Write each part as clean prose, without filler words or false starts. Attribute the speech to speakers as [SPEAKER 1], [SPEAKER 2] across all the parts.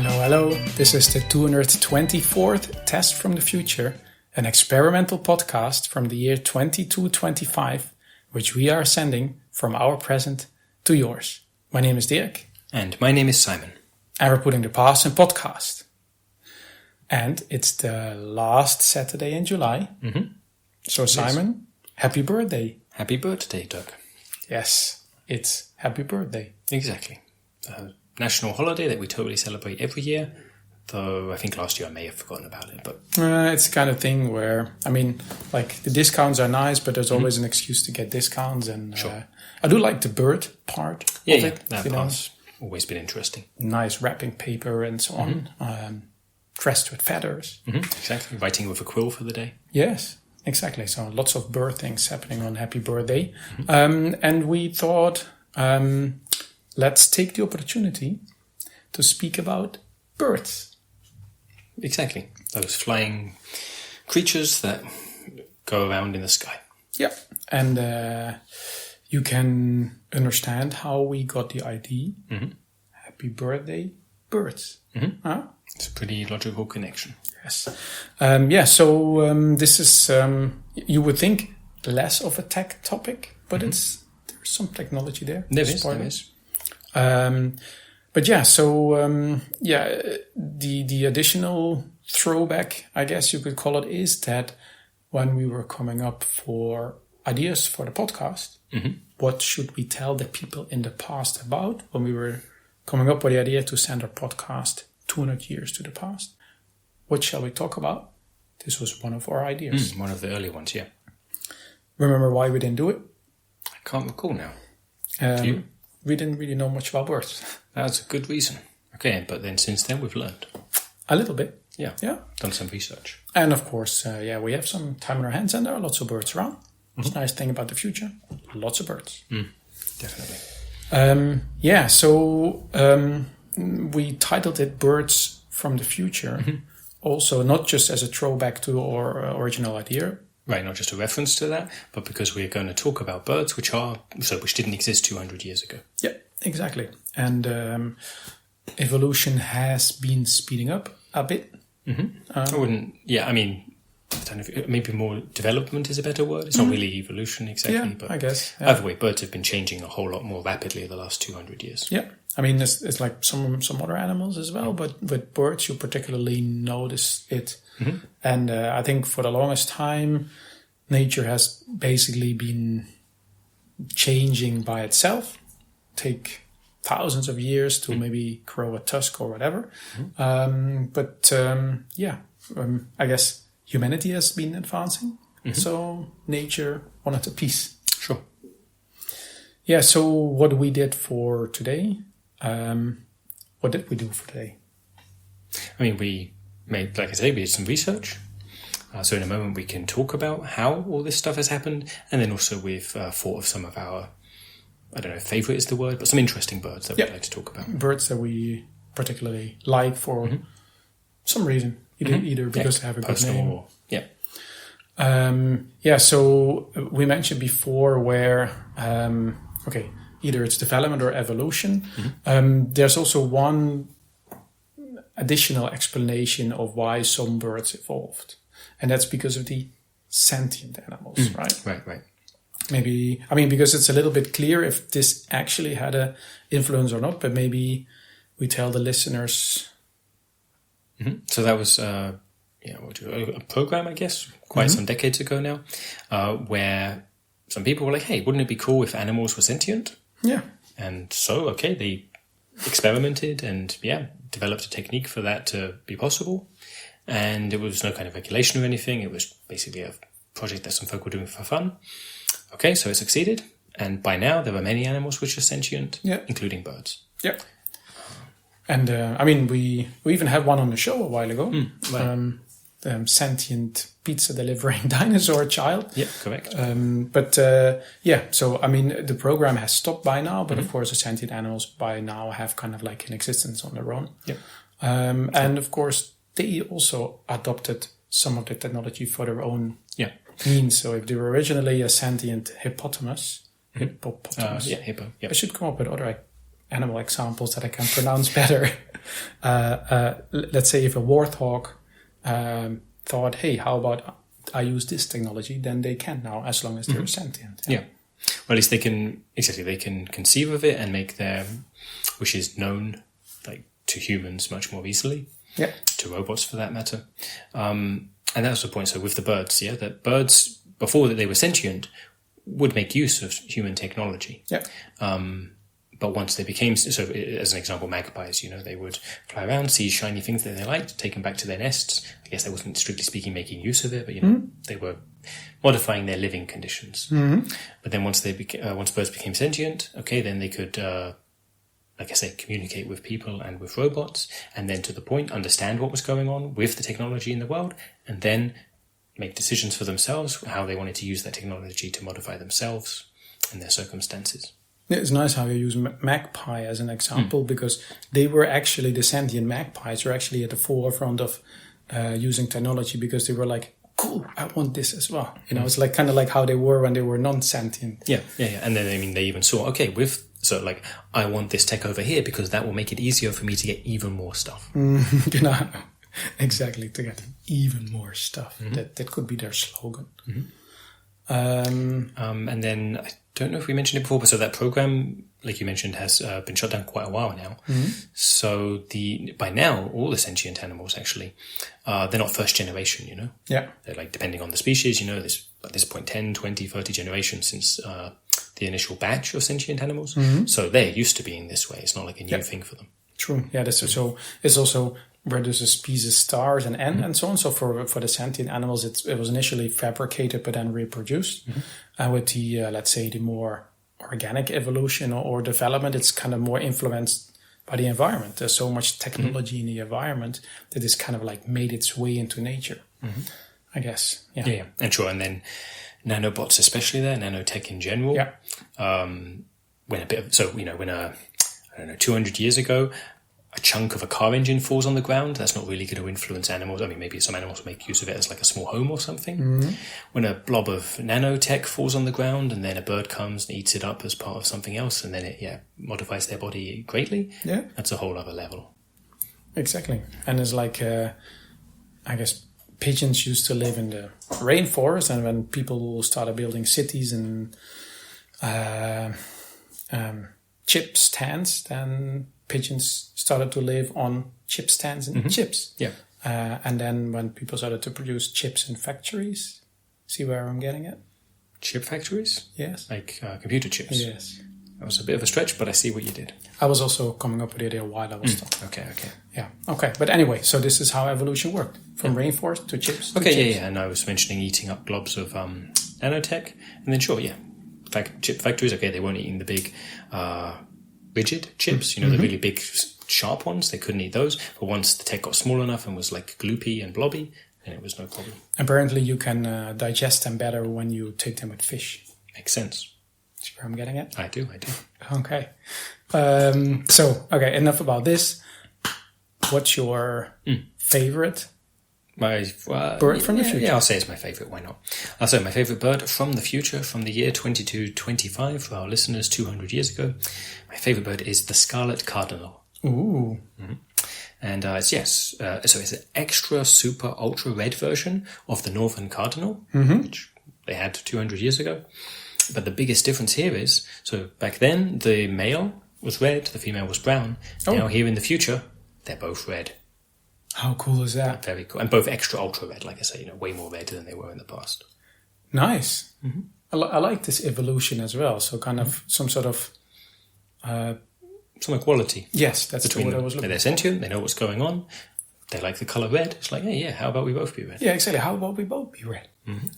[SPEAKER 1] Hello. This is the 224th Test from the Future, an experimental podcast from the year 2225, which we are sending from our present to yours. My name is Dirk.
[SPEAKER 2] And my name is Simon.
[SPEAKER 1] And we're putting the past in podcast. And it's the last Saturday in July.
[SPEAKER 2] Mm-hmm.
[SPEAKER 1] So Simon, happy birthday.
[SPEAKER 2] Happy birthday, Dirk.
[SPEAKER 1] Yes, it's happy birthday.
[SPEAKER 2] Exactly. A national holiday that we totally celebrate every year, though I think last year I may have forgotten about it. But
[SPEAKER 1] it's the kind of thing where, the discounts are nice, but there's always an excuse to get discounts. And
[SPEAKER 2] sure.
[SPEAKER 1] I do like the bird part of it.
[SPEAKER 2] That part's always been interesting.
[SPEAKER 1] Nice wrapping paper and so on, dressed with feathers.
[SPEAKER 2] Mm-hmm. Exactly, writing with a quill for the day.
[SPEAKER 1] Yes, exactly. So lots of bird things happening on Happy Birthday. And we thought... let's take the opportunity to speak about birds.
[SPEAKER 2] Exactly. Those flying creatures that go around in the sky.
[SPEAKER 1] Yeah. And you can understand how we got the idea. Mm-hmm. Happy birthday, birds.
[SPEAKER 2] Mm-hmm. Huh? It's a pretty logical connection.
[SPEAKER 1] Yes. This is, you would think, less of a tech topic, but there's some technology there.
[SPEAKER 2] There is.
[SPEAKER 1] The additional throwback, I guess you could call it, is that when we were coming up for ideas for the podcast, what should we tell the people in the past about when we were coming up with the idea to send our podcast 200 years to the past? What shall we talk about? This was one of our ideas.
[SPEAKER 2] One of the early ones, yeah.
[SPEAKER 1] Remember why we didn't do it?
[SPEAKER 2] I can't recall now.
[SPEAKER 1] We didn't really know much about birds.
[SPEAKER 2] That's a good reason. Okay, but then since then we've learned.
[SPEAKER 1] A little bit.
[SPEAKER 2] Yeah. Done some research.
[SPEAKER 1] And of course, we have some time on our hands and there are lots of birds around. It's a nice thing about the future. Lots of birds.
[SPEAKER 2] Definitely.
[SPEAKER 1] We titled it Birds from the Future. Also, not just as a throwback to our original idea.
[SPEAKER 2] Right, not just a reference to that, but because we're going to talk about birds which didn't exist 200 years ago.
[SPEAKER 1] Yeah, exactly. And evolution has been speeding up a bit.
[SPEAKER 2] I don't know if maybe more development is a better word. It's not really evolution exactly, but
[SPEAKER 1] I guess. Yeah.
[SPEAKER 2] Either way, birds have been changing a whole lot more rapidly in the last 200 years.
[SPEAKER 1] Yeah, it's like some other animals as well, but with birds you particularly notice it. And I think for the longest time, nature has basically been changing by itself. Take thousands of years to maybe grow a tusk or whatever. I guess humanity has been advancing. So nature wanted a piece.
[SPEAKER 2] Sure.
[SPEAKER 1] Yeah, so what we did for today, what did we do for today?
[SPEAKER 2] We made, like I say, we did some research. So in a moment we can talk about how all this stuff has happened. And then also we've thought of some of our, I don't know if favourite is the word, but some interesting birds that we'd like to talk about.
[SPEAKER 1] Birds that we particularly like for some reason. Either because they have a good name.
[SPEAKER 2] Or,
[SPEAKER 1] so we mentioned before where, either it's development or evolution. There's also one additional explanation of why some birds evolved. And that's because of the sentient animals, right?
[SPEAKER 2] Right.
[SPEAKER 1] Maybe, because it's a little bit clear if this actually had an influence or not, but maybe we tell the listeners.
[SPEAKER 2] So that was a program, I guess, quite some decades ago now, where some people were like, hey, wouldn't it be cool if animals were sentient?
[SPEAKER 1] Yeah.
[SPEAKER 2] And so, they experimented and, developed a technique for that to be possible. And there was no kind of regulation or anything. It was basically a project that some folk were doing for fun. Okay, so it succeeded. And by now, there are many animals which are sentient, including birds.
[SPEAKER 1] Yeah. And, we even had one on the show a while ago. Sentient pizza-delivering dinosaur child.
[SPEAKER 2] Yeah, correct.
[SPEAKER 1] The program has stopped by now, but of course the sentient animals by now have kind of like an existence on their own.
[SPEAKER 2] Yeah.
[SPEAKER 1] And of course, they also adopted some of the technology for their own means. So if they were originally a sentient hippopotamus,
[SPEAKER 2] hippo. Yeah.
[SPEAKER 1] I should come up with other animal examples that I can pronounce better. Let's say if a warthog thought, hey, how about I use this technology, then they can now, as long as they're sentient.
[SPEAKER 2] Yeah. Well, at least they can conceive of it and make their wishes known, like, to humans much more easily.
[SPEAKER 1] Yeah.
[SPEAKER 2] To robots, for that matter. And that was the point. So with the birds, that birds, before that they were sentient, would make use of human technology.
[SPEAKER 1] Yeah.
[SPEAKER 2] But once they became, so as an example, magpies, they would fly around, see shiny things that they liked, take them back to their nests. I guess they wasn't strictly speaking making use of it, but they were modifying their living conditions. But then once birds became sentient, then they could, like I say, communicate with people and with robots, and then to the point, understand what was going on with the technology in the world, and then make decisions for themselves, how they wanted to use that technology to modify themselves and their circumstances.
[SPEAKER 1] It's nice how you use magpie as an example, because they were actually, the sentient magpies were actually at the forefront of using technology, because they were like, cool, I want this as well. It's like kind of like how they were when they were non-sentient. Yeah.
[SPEAKER 2] And then, they even saw, I want this tech over here because that will make it easier for me to get even more stuff.
[SPEAKER 1] Exactly, to get even more stuff. That could be their slogan.
[SPEAKER 2] And then I don't know if we mentioned it before, but so that program, like you mentioned, has been shut down quite a while now. So by now, all the sentient animals actually, they're not first generation,
[SPEAKER 1] Yeah.
[SPEAKER 2] They're like, depending on the species, there's at this point 10, 20, 30 generations since the initial batch of sentient animals. So they're used to being this way. It's not like a new thing for them.
[SPEAKER 1] True. Yeah, so it's also where there's a species start and end and so on. So for the sentient animals, it was initially fabricated but then reproduced. And with the, let's say, the more organic evolution or development, it's kind of more influenced by the environment. There's so much technology in the environment that it's kind of like made its way into nature, I guess.
[SPEAKER 2] Yeah. And sure. And then nanobots, especially nanotech in general.
[SPEAKER 1] Yeah.
[SPEAKER 2] When 200 years ago, a chunk of a car engine falls on the ground, that's not really going to influence animals. I mean, maybe some animals make use of it as like a small home or something. When a blob of nanotech falls on the ground and then a bird comes and eats it up as part of something else, and then it modifies their body greatly, that's a whole other level.
[SPEAKER 1] Exactly. And it's like, I guess, pigeons used to live in the rainforest, and when people started building cities and chip stands, then pigeons started to live on chip stands and eat chips.
[SPEAKER 2] Yeah.
[SPEAKER 1] And then when people started to produce chips in factories, see where I'm getting at?
[SPEAKER 2] Chip factories?
[SPEAKER 1] Yes.
[SPEAKER 2] Like computer chips?
[SPEAKER 1] Yes.
[SPEAKER 2] That was a bit of a stretch, but I see what you did.
[SPEAKER 1] I was also coming up with the idea while I was talking.
[SPEAKER 2] Okay.
[SPEAKER 1] Yeah. Okay. But anyway, so this is how evolution worked. From rainforest to chips.
[SPEAKER 2] Okay, yeah. And I was mentioning eating up globs of nanotech. And then chip factories, they weren't eating the big rigid chips, the really big sharp ones. They couldn't eat those. But once the tech got small enough and was like gloopy and blobby, then it was no problem. Apparently
[SPEAKER 1] you can digest them better when you take them with fish.
[SPEAKER 2] Makes sense.
[SPEAKER 1] See where I'm getting at?
[SPEAKER 2] I do.
[SPEAKER 1] Okay. Enough about this. What's your favorite bird from the future?
[SPEAKER 2] Yeah, I'll say it's my favorite. Why not? I'll say my favorite bird from the future, from the year 2225, for our listeners 200 years ago. My favorite bird is the Scarlet Cardinal.
[SPEAKER 1] Ooh.
[SPEAKER 2] And it's an extra, super, ultra red version of the Northern Cardinal, which they had 200 years ago. But the biggest difference here is, so back then, the male was red, the female was brown. Now here in the future, they're both red.
[SPEAKER 1] How cool is that?
[SPEAKER 2] Very cool. And both extra ultra red, like I say, way more red than they were in the past.
[SPEAKER 1] Nice. I like this evolution as well. So kind of some sort of...
[SPEAKER 2] some equality.
[SPEAKER 1] Yes, that's what I was looking for.
[SPEAKER 2] They're sentient, they know what's going on. They like the colour red. It's like, how about we both be red?
[SPEAKER 1] Yeah, exactly. How about we both be red?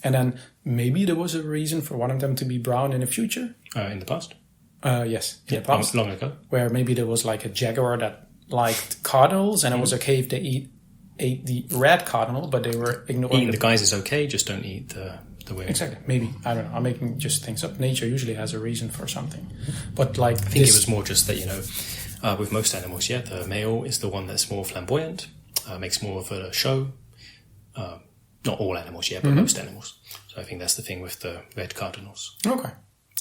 [SPEAKER 1] And then maybe there was a reason for one of them to be brown in the future.
[SPEAKER 2] In the past?
[SPEAKER 1] Yes, in the past.
[SPEAKER 2] Long ago.
[SPEAKER 1] Where maybe there was like a jaguar that liked cardinals, and it was okay if they ate the red cardinal, but they were ignoring...
[SPEAKER 2] Eating the guys is okay, just don't eat the women.
[SPEAKER 1] Exactly. Maybe. I don't know. I'm making just things up. Nature usually has a reason for something. But like...
[SPEAKER 2] I think it was more just that, with most animals, the male is the one that's more flamboyant, makes more of a show. Not all animals, but most animals. So I think that's the thing with the red cardinals.
[SPEAKER 1] Okay.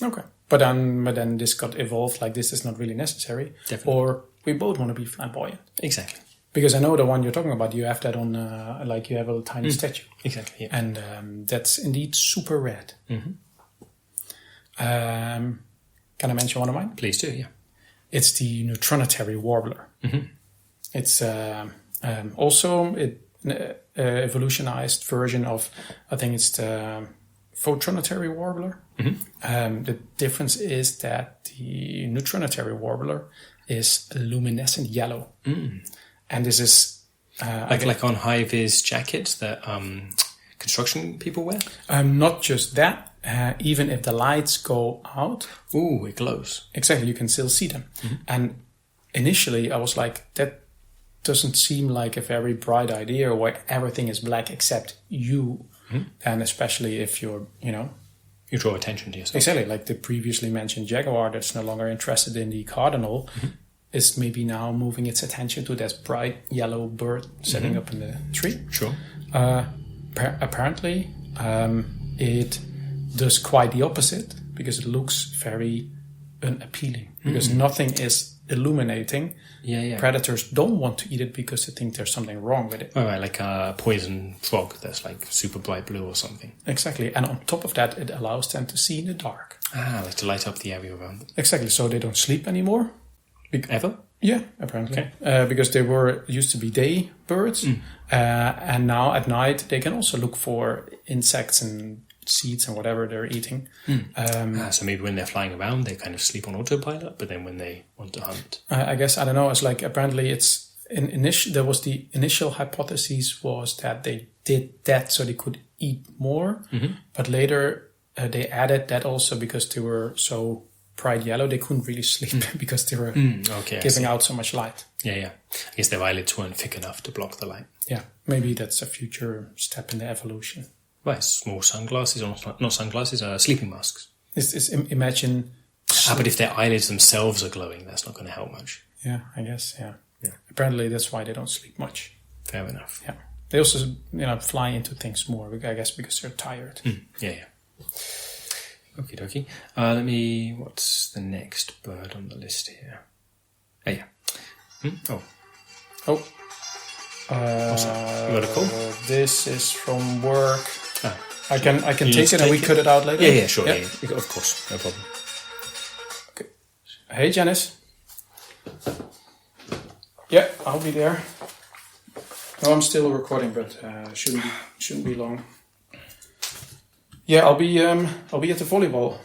[SPEAKER 1] Okay. But then this got evolved like this is not really necessary.
[SPEAKER 2] Definitely.
[SPEAKER 1] Or we both want to be flamboyant.
[SPEAKER 2] Exactly.
[SPEAKER 1] Because I know the one you're talking about, you have that on, like you have a tiny statue.
[SPEAKER 2] Exactly, yeah.
[SPEAKER 1] And that's indeed super rad.
[SPEAKER 2] Mm-hmm.
[SPEAKER 1] Can I mention one of mine?
[SPEAKER 2] Please do, yeah.
[SPEAKER 1] It's the Neutronotary Warbler.
[SPEAKER 2] Mm-hmm.
[SPEAKER 1] It's also an evolutionized version of, I think it's the Photronotary Warbler.
[SPEAKER 2] Mm-hmm.
[SPEAKER 1] The difference is that the Neutronotary Warbler is luminescent yellow. And this is...
[SPEAKER 2] like on high-vis jackets that construction people wear?
[SPEAKER 1] Not just that. Even if the lights go out...
[SPEAKER 2] Ooh, it glows.
[SPEAKER 1] Exactly, you can still see them. Mm-hmm. And initially I was like, that doesn't seem like a very bright idea where everything is black except you. Mm-hmm. And especially if you're,
[SPEAKER 2] You draw attention to yourself.
[SPEAKER 1] Exactly, like the previously mentioned Jaguar that's no longer interested in the Cardinal is maybe now moving its attention to that bright yellow bird sitting up in the tree.
[SPEAKER 2] Sure.
[SPEAKER 1] Apparently, it does quite the opposite because it looks very unappealing because nothing is illuminating.
[SPEAKER 2] Yeah.
[SPEAKER 1] Predators don't want to eat it because they think there's something wrong with it.
[SPEAKER 2] Oh, right, like a poison frog that's like super bright blue or something.
[SPEAKER 1] Exactly. And on top of that, it allows them to see in the dark.
[SPEAKER 2] Like to light up the area around them.
[SPEAKER 1] Exactly. So they don't sleep anymore.
[SPEAKER 2] Ever?
[SPEAKER 1] Yeah, apparently.
[SPEAKER 2] Okay.
[SPEAKER 1] Because they used to be day birds. And now at night, they can also look for insects and seeds and whatever they're eating.
[SPEAKER 2] So maybe when they're flying around, they kind of sleep on autopilot, but then when they want to hunt...
[SPEAKER 1] I guess, I don't know, it's like apparently it's... there was the initial hypothesis was that they did that so they could eat more, but later they added that also because they were so bright yellow, they couldn't really sleep because they were giving out so much light.
[SPEAKER 2] Yeah. I guess their eyelids weren't thick enough to block the light.
[SPEAKER 1] Yeah, maybe that's a future step in the evolution.
[SPEAKER 2] Right, small sunglasses, or not sunglasses, sleeping masks.
[SPEAKER 1] Imagine...
[SPEAKER 2] but if their eyelids themselves are glowing, that's not going to help much.
[SPEAKER 1] Yeah, I guess, yeah. Apparently that's why they don't sleep much.
[SPEAKER 2] Fair enough.
[SPEAKER 1] Yeah. They also, fly into things more, I guess, because they're tired.
[SPEAKER 2] Yeah. Okie dokie. What's the next bird on the list here? Oh, yeah. What's that? You got a call?
[SPEAKER 1] This is from work. I can
[SPEAKER 2] you
[SPEAKER 1] take it and we cut it out later?
[SPEAKER 2] Yeah, sure. Yeah. Of course, no problem.
[SPEAKER 1] Okay. Hey, Janice. Yeah, I'll be there. No, I'm still recording, but shouldn't be long. Yeah, I'll be at the volleyball.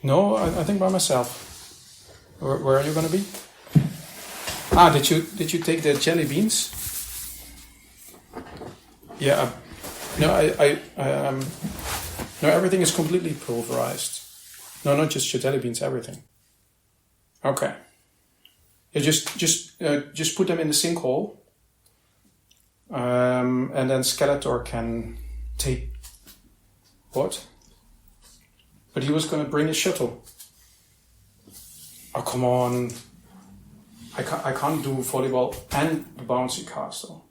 [SPEAKER 1] No, I think by myself. Where are you going to be? Did you take the jelly beans? Yeah. No, no, everything is completely pulverized. No, not just your jelly beans, everything. Okay. Yeah, just put them in the sinkhole. And then Skeletor can take... What? But he was going to bring a shuttle. Oh, come on. I can't do volleyball and the bouncy castle.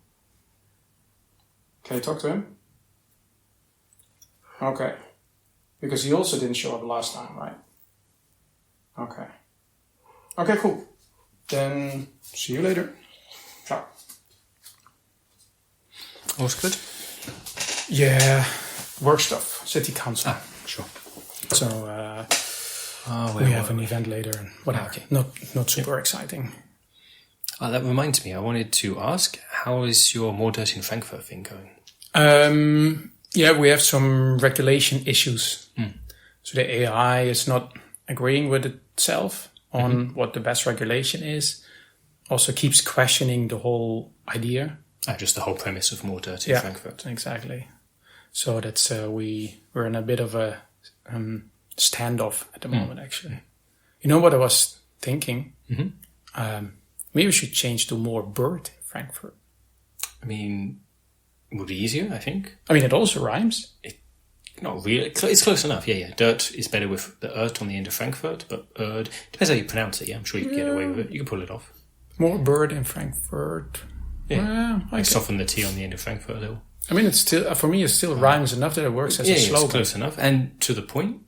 [SPEAKER 1] Can you talk to him? Okay. Because he also didn't show up last time, right? Okay. Okay, cool. Then see you later. Ciao.
[SPEAKER 2] All's good?
[SPEAKER 1] Yeah. Work stuff. City council.
[SPEAKER 2] Sure.
[SPEAKER 1] So we have an event later and whatever.
[SPEAKER 2] Okay.
[SPEAKER 1] Not super exciting.
[SPEAKER 2] That reminds me, I wanted to ask, how is your More Dirt in Frankfurt thing going?
[SPEAKER 1] Yeah, we have some regulation issues. So the AI is not agreeing with itself on what the best regulation is. Also keeps questioning the whole idea.
[SPEAKER 2] Just the whole premise of More Dirt in Frankfurt.
[SPEAKER 1] Exactly. So that's we're in a bit of a standoff at the moment, actually. You know what I was thinking? Maybe we should change to More Bird in Frankfurt.
[SPEAKER 2] I mean, it would be easier, I think.
[SPEAKER 1] I mean, it also rhymes.
[SPEAKER 2] Not really. It's close enough, yeah. Dirt is better with the ert on the end of Frankfurt, but erd depends how you pronounce it, yeah. I'm sure you can get away with it. You can pull it off.
[SPEAKER 1] More Bird in Frankfurt.
[SPEAKER 2] Yeah.
[SPEAKER 1] Well,
[SPEAKER 2] I soften the T on the end of Frankfurt a little.
[SPEAKER 1] I mean, it's still, for me, it still rhymes enough that it works as a slogan.
[SPEAKER 2] It's close enough and to the point.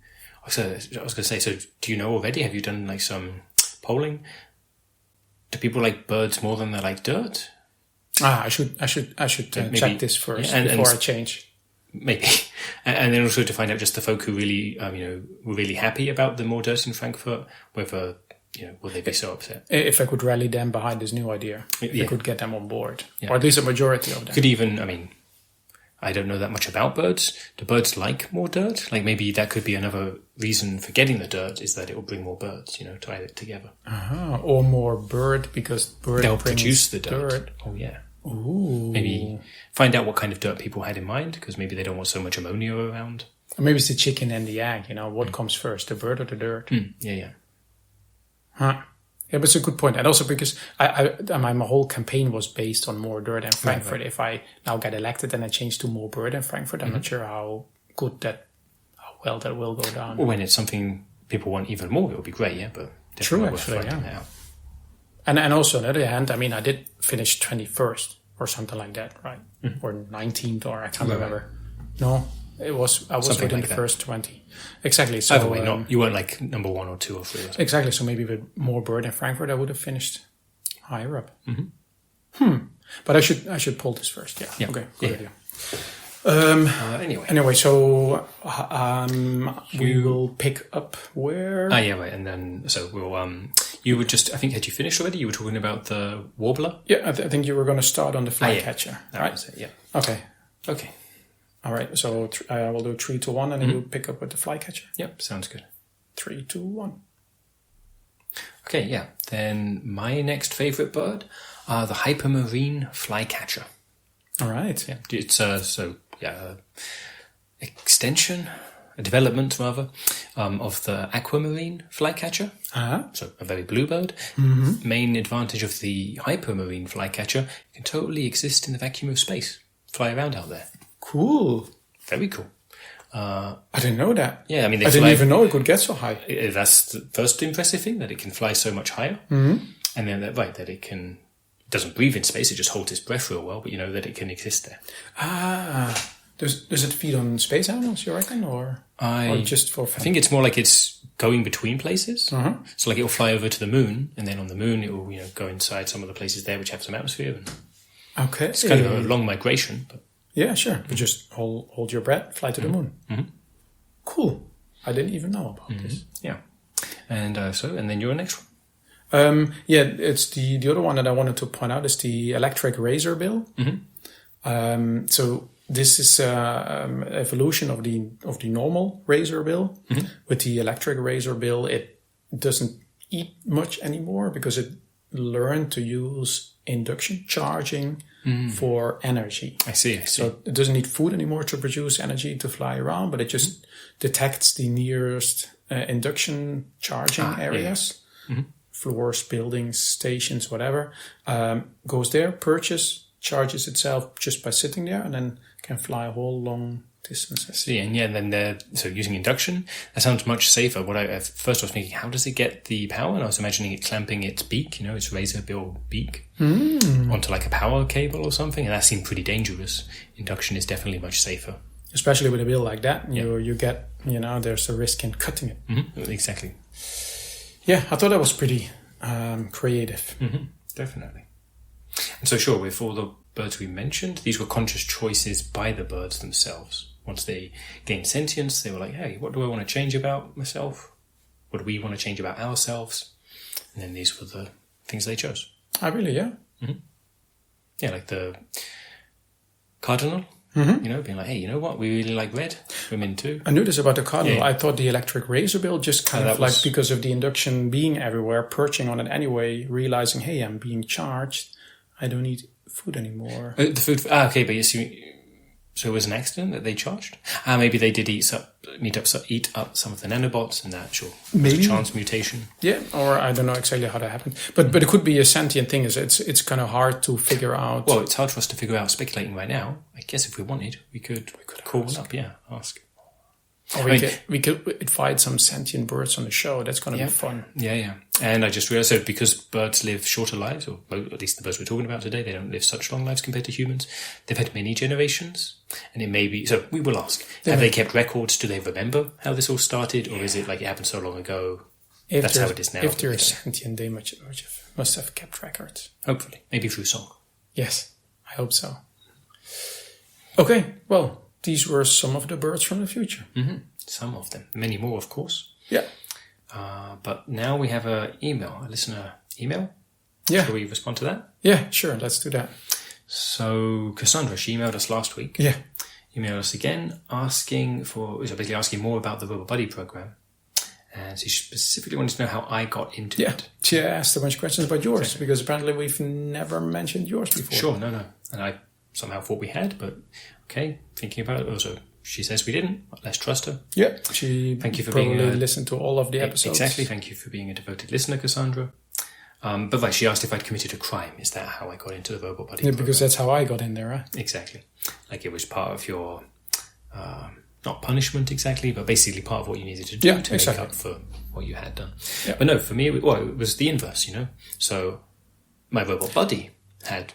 [SPEAKER 2] So I was going to say, so do you know already? Have you done like some polling? Do people like birds more than they like dirt?
[SPEAKER 1] I should check this first before I change.
[SPEAKER 2] Maybe, and then also to find out just the folk who really, were really happy about the more dirt in Frankfurt, whether will they be so upset?
[SPEAKER 1] If I could rally them behind this new idea, if I could get them on board,
[SPEAKER 2] yeah.
[SPEAKER 1] or at least a majority of them.
[SPEAKER 2] Could even, I don't know that much about birds. Do birds like more dirt? Like maybe that could be another reason for getting the dirt is that it will bring more birds, to add it together.
[SPEAKER 1] Or more bird because
[SPEAKER 2] they'll produce the dirt. Oh yeah.
[SPEAKER 1] Ooh.
[SPEAKER 2] Maybe find out what kind of dirt people had in mind, because maybe they don't want so much ammonia around.
[SPEAKER 1] Or maybe it's the chicken and the egg. What comes first, the bird or the dirt?
[SPEAKER 2] Yeah.
[SPEAKER 1] Huh. Yeah, but it's a good point. And also because my whole campaign was based on more dirt in Frankfurt. Right. If I now get elected and I change to more bird in Frankfurt, I'm not sure how well that will go down.
[SPEAKER 2] Well, when it's something people want even more, it would be great, yeah. But
[SPEAKER 1] true, actually, yeah. And also on the other hand, I did finish 21st or something like that, right? Or 19th, or I can't remember. No, I was something within like the first 20. Exactly. So
[SPEAKER 2] either way, you weren't like number 1 or 2 or 3 or something.
[SPEAKER 1] Exactly. So maybe with more bird in Frankfurt, I would have finished higher up. But I should pull this first. Yeah. Okay. Good idea. Anyway, so we will pick up where.
[SPEAKER 2] Right. And then so we'll you would just, I think, had you finished already? You were talking about the warbler.
[SPEAKER 1] Yeah, I think you were going to start on the flycatcher.
[SPEAKER 2] That was it. Yeah.
[SPEAKER 1] Okay. All right. So I will do 3, 2, 1, and then you pick up with the flycatcher.
[SPEAKER 2] Yep. Sounds good.
[SPEAKER 1] 3, 2, 1.
[SPEAKER 2] Okay. Yeah. Then my next favorite bird, the Hypermarine Flycatcher.
[SPEAKER 1] All right.
[SPEAKER 2] Yeah. It's extension, a development rather, of the Aquamarine Flycatcher. So a very blue bird. Main advantage of the Hypermarine Flycatcher, it can totally exist in the vacuum of space, fly around out there.
[SPEAKER 1] Cool.
[SPEAKER 2] Very cool.
[SPEAKER 1] I didn't know that.
[SPEAKER 2] Yeah, I
[SPEAKER 1] didn't even know it could get so high.
[SPEAKER 2] That's the first impressive thing, that it can fly so much higher. And then that it doesn't breathe in space, it just holds its breath real well, but that it can exist there.
[SPEAKER 1] Does it feed on space animals, you reckon, or just for fun?
[SPEAKER 2] I think it's more like it's going between places. So like it will fly over to the moon, and then on the moon it will go inside some of the places there which have some atmosphere.
[SPEAKER 1] Okay,
[SPEAKER 2] it's kind of a long migration. But
[SPEAKER 1] yeah, sure. But just hold your breath, fly to the moon. Cool. I didn't even know about this.
[SPEAKER 2] Yeah, and and then your next one.
[SPEAKER 1] It's the other one that I wanted to point out is the electric Razorbill. So this is evolution of the normal Razorbill. With the electric Razorbill, it doesn't eat much anymore because it learned to use induction charging for energy.
[SPEAKER 2] I see.
[SPEAKER 1] So it doesn't need food anymore to produce energy to fly around, but it just detects the nearest induction charging areas. Floors, buildings, stations, whatever, goes there, charges itself just by sitting there, and then can fly a whole long distance.
[SPEAKER 2] I see, and then so using induction, that sounds much safer. What I first was thinking, how does it get the power? And I was imagining it clamping its beak, its Razorbill beak, onto like a power cable or something, and that seemed pretty dangerous. Induction is definitely much safer.
[SPEAKER 1] Especially with a bill like that, you get, there's a risk in cutting it.
[SPEAKER 2] Exactly.
[SPEAKER 1] Yeah, I thought that was pretty creative.
[SPEAKER 2] Definitely. And so sure, with all the birds we mentioned, these were conscious choices by the birds themselves. Once they gained sentience, they were like, hey, what do I want to change about myself? What do we want to change about ourselves? And then these were the things they chose.
[SPEAKER 1] Really, yeah?
[SPEAKER 2] Yeah, like the Cardinal. Being like, hey, you know what? We really like red. Women too.
[SPEAKER 1] I knew this about the Cardinal. I thought the electric Razorbill just kind of like, because of the induction being everywhere, perching on it anyway, realizing, hey, I'm being charged. I don't need food anymore.
[SPEAKER 2] The food. Okay, but so it was an accident that they charged. Maybe they did eat up some of the nanobots, and that maybe a chance mutation.
[SPEAKER 1] Yeah, or I don't know exactly how that happened, but it could be a sentient thing. It's kind of hard to figure out.
[SPEAKER 2] Well, it's hard for us to figure out speculating right now. I guess if we wanted, we could call one up. Yeah, ask.
[SPEAKER 1] Or we could invite some sentient birds on the show. That's going to be fun.
[SPEAKER 2] Yeah. And I just realized that because birds live shorter lives, or at least the birds we're talking about today, they don't live such long lives compared to humans. They've had many generations, and it may be. So we will ask: have they kept records? Do they remember how this all started, or is it like it happened so long ago? That's how it is now.
[SPEAKER 1] If they're sentient, they must have kept records.
[SPEAKER 2] Hopefully, maybe through song.
[SPEAKER 1] Yes, I hope so. Okay, well. These were some of the birds from the future.
[SPEAKER 2] Mm-hmm. Some of them. Many more, of course.
[SPEAKER 1] Yeah.
[SPEAKER 2] But now we have a listener email.
[SPEAKER 1] Yeah.
[SPEAKER 2] Shall we respond to that?
[SPEAKER 1] Yeah, sure. Let's do that.
[SPEAKER 2] So Cassandra, she emailed us last week.
[SPEAKER 1] Yeah.
[SPEAKER 2] Emailed us again, asking more about the Robot Buddy program. And she specifically wanted to know how I got into it.
[SPEAKER 1] She asked a bunch of questions about yours, because apparently we've never mentioned yours before.
[SPEAKER 2] Sure, no. And I somehow thought we had, but okay, thinking about it. Also, she says we didn't. Let's trust her.
[SPEAKER 1] Yeah,
[SPEAKER 2] thank you for
[SPEAKER 1] probably listened to all of the episodes.
[SPEAKER 2] Exactly. Thank you for being a devoted listener, Cassandra. But she asked if I'd committed a crime. Is that how I got into the Robot Buddy program?
[SPEAKER 1] Because that's how I got in there, right?
[SPEAKER 2] Exactly. Like it was part of your, not punishment exactly, but basically part of what you needed to do to make up for what you had done. Yeah. But no, for me, it was the inverse, So my Robot Buddy had...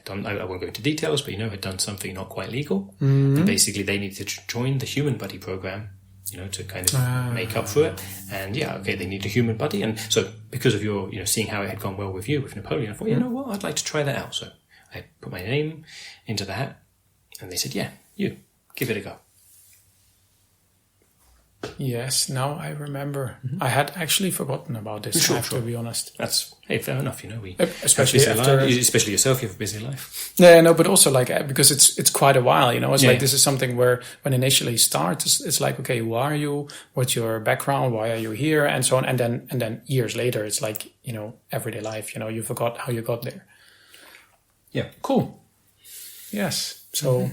[SPEAKER 2] done. I won't go into details, but had done something not quite legal. Mm-hmm. And basically, they needed to join the Human Buddy program, to kind of make up for it. And they need a human buddy. And so, because of your, seeing how it had gone well with you with Napoleon, I thought, you know what, I'd like to try that out. So I put my name into the hat, and they said, you give it a go.
[SPEAKER 1] Yes, now I remember. Mm-hmm. I had actually forgotten about this, I have to be honest.
[SPEAKER 2] That's fair enough, we
[SPEAKER 1] especially
[SPEAKER 2] especially yourself, you have a busy life.
[SPEAKER 1] Yeah, no, but also because it's quite a while, it's like this is something where when initially starts, it's like, okay, who are you? What's your background? Why are you here? And so on. And then years later, it's like, everyday life, you forgot how you got there. Yeah. Cool. Yes. So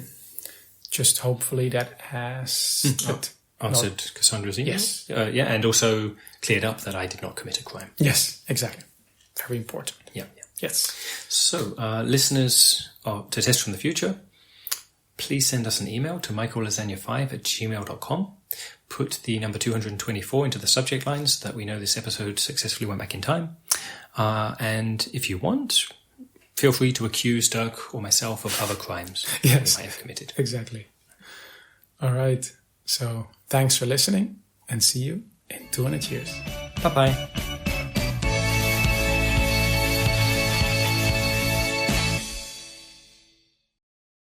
[SPEAKER 1] just hopefully that has...
[SPEAKER 2] Answered Cassandra's email. Yes. And also cleared up that I did not commit a crime.
[SPEAKER 1] Yes, exactly. Very important.
[SPEAKER 2] Yeah.
[SPEAKER 1] Yes.
[SPEAKER 2] So, listeners to Test from the Future, please send us an email to michaellasagna5@gmail.com. Put the number 224 into the subject line so that we know this episode successfully went back in time. And if you want, feel free to accuse Dirk or myself of other crimes that we might have committed.
[SPEAKER 1] Exactly. All right. So thanks for listening, and see you in 200 years.
[SPEAKER 2] Bye-bye.